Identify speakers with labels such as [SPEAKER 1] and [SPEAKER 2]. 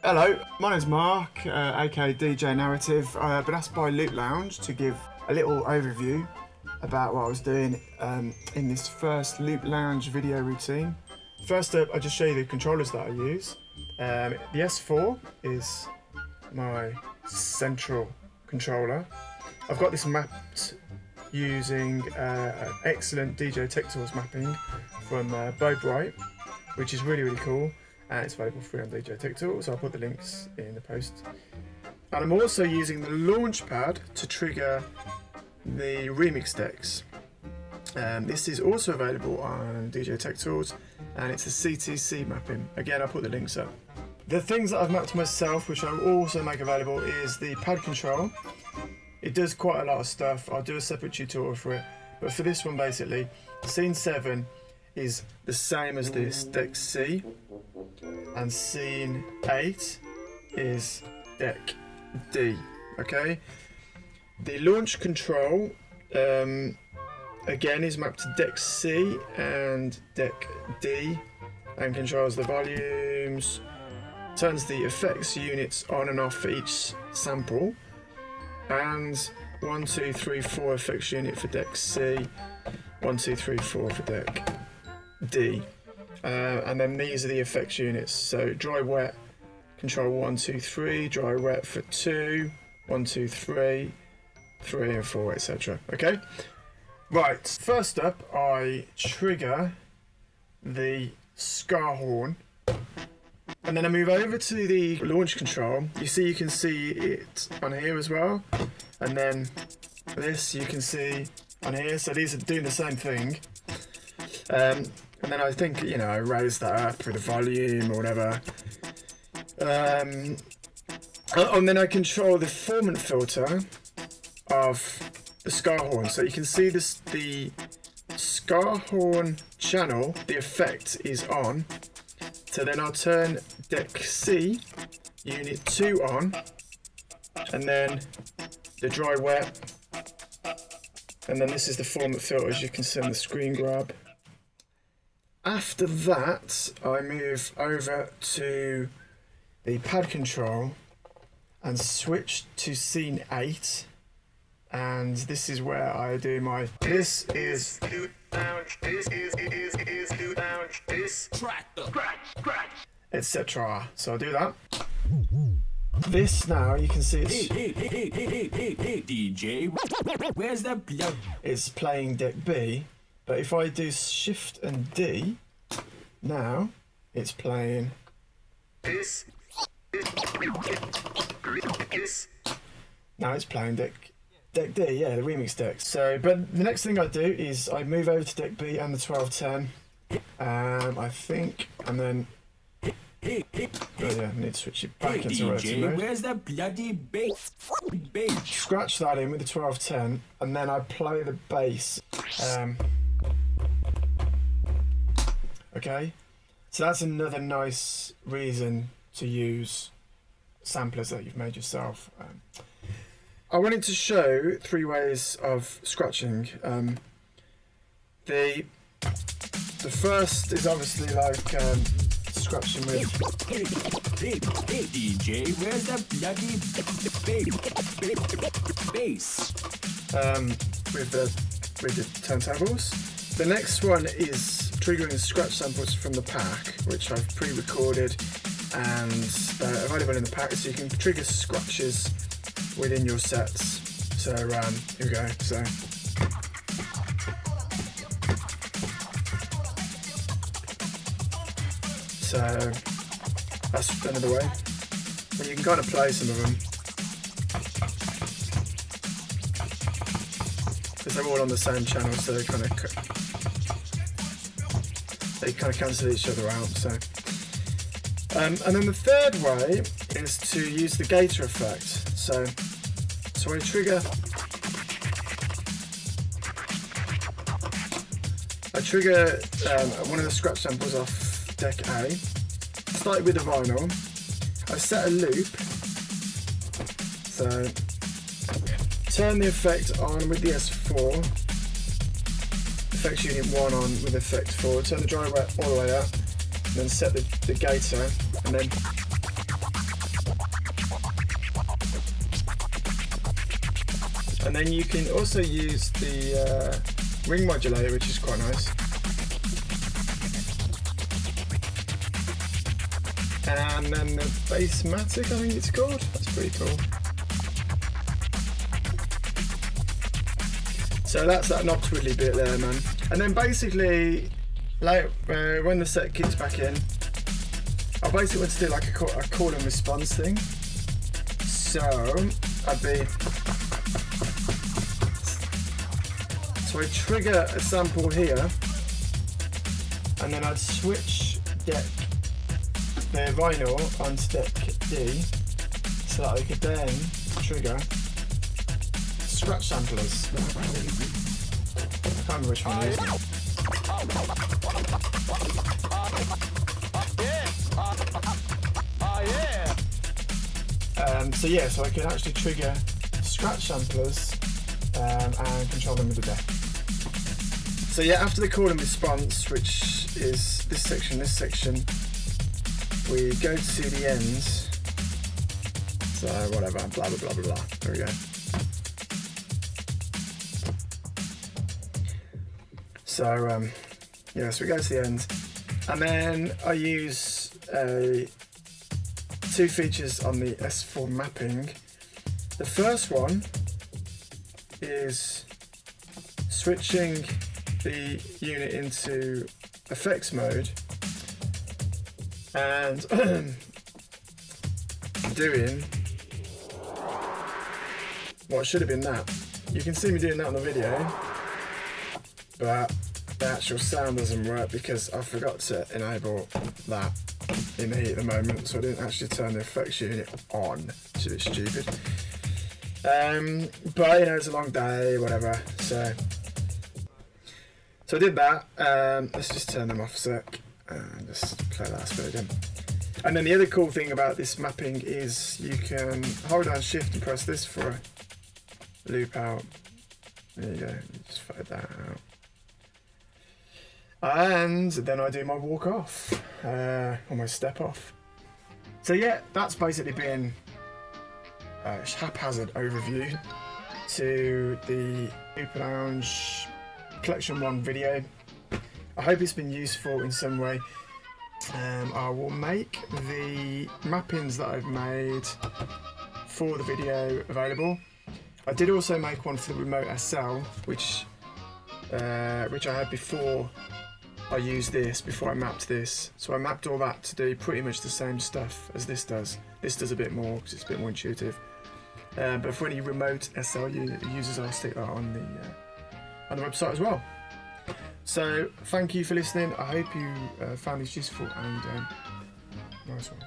[SPEAKER 1] Hello, my name's Mark, aka DJ Narrative. I've been asked by Loop Lounge to give a little overview about what I was doing in this first Loop Lounge video routine. First up, I'll just show you the controllers that I use. The S4 is my central controller. I've got this mapped using an excellent DJ Tech Tools mapping from Bo Bright, which is really cool. And it's available free on DJ Tech Tools, so I'll put the links in the post. And I'm also using the launch pad to trigger the remix decks. This is also available on DJ Tech Tools, and it's a CTC mapping. Again, I'll put the links up. The things that I've mapped myself, which I will also make available, is the pad control. It does quite a lot of stuff. I'll do a separate tutorial for it. But for this one, basically, scene 7 is the same as this, deck C, and scene 8 is deck D, okay? The launch control, again, is mapped to deck C and deck D, and controls the volumes, turns the effects units on and off for each sample, and 1, 2, 3, 4 effects unit for deck C, 1, 2, 3, 4 for deck D, and then these are the effects units. So dry wet control 1, 2, 3, dry wet for 2, 1, 2, 3, 3 and 4, etc. Okay, right. First up, I trigger the Scar horn, and then I move over to the launch control. You can see it on here as well, and then this you can see on here. So these are doing the same thing. And then I think, I raise that up with the volume or whatever. And then I control the formant filter of the Scar horn. So you can see this, the Scar horn channel, the effect is on. So then I'll turn deck C, unit 2 on, and then the dry wet. And then this is the formant filter, as you can see on the screen grab. After that, I move over to the pad control and switch to scene 8, and this is where I do my etc. So I'll do that. This now you can see it's
[SPEAKER 2] Hey, DJ, where's the blood?
[SPEAKER 1] It's playing deck B. But if I do Shift and D, now it's playing this. Now it's playing deck D, yeah, the remix deck. So, but the next thing I do is I move over to deck B and the 1210, I think, and then oh yeah, I need to switch it back into relative mode.
[SPEAKER 2] Where's the bloody bass?
[SPEAKER 1] Scratch that in with the 1210, and then I play the bass. Okay, so that's another nice reason to use samplers that you've made yourself. I wanted to show 3 ways of scratching. The first is obviously like scratching with.
[SPEAKER 2] Hey, DJ, where's the bloody bass?
[SPEAKER 1] With the turntables. The next one is triggering scratch samples from the pack, which I've pre-recorded and available in the pack, so you can trigger scratches within your sets. So here we go. So that's another way. And you can kind of play some of them because they're all on the same channel, so they kind of cancel each other out. So, and then the third way is to use the gator effect. So I trigger one of the scratch samples off deck A. Started with the vinyl. I set a loop. So turn the effect on with the S4. Effects unit 1 on with effect 4. Turn the dry wet all the way up. And then set the gator. And then And then you can also use the ring modulator, which is quite nice. And then the Bassmatic, I think it's called. That's pretty cool. So that's that knob twiddly bit there, man. And then basically, like when the set kicks back in, I basically want to do like a call and response thing. So I trigger a sample here, and then I'd switch deck the vinyl onto deck D, so that I could then trigger scratch samplers. I can't remember which one it is. So yeah, so I can actually trigger scratch samplers and control them with the deck. So yeah, after the call and response, which is this section, we go to the ends. So whatever, blah blah blah blah blah. There we go. So yeah, so we go to the end, and then I use two features on the S4 mapping. The first one is switching the unit into effects mode and doing what should have been that. You can see me doing that on the video, but the actual sound doesn't work because I forgot to enable that in the heat at the moment, so I didn't actually turn the effects unit on, which is a bit stupid. But you know, it's a long day, whatever, so I did that. Let's just turn them off a sec and just play that bit again. And then the other cool thing about this mapping is you can hold down shift and press this for a loop out. There you go, just fade that out. And then I do my walk off, or my step off. So yeah, that's basically been a haphazard overview to the Loop Lounge Collection 1 video. I hope it's been useful in some way. I will make the mappings that I've made for the video available. I did also make one for the Remote SL, which I had before I used this, before I mapped this. So I mapped all that to do pretty much the same stuff as this does. This does a bit more because it's a bit more intuitive. But for any Remote SL users, I'll stick that on the website as well. So thank you for listening. I hope you found this useful, and nice one.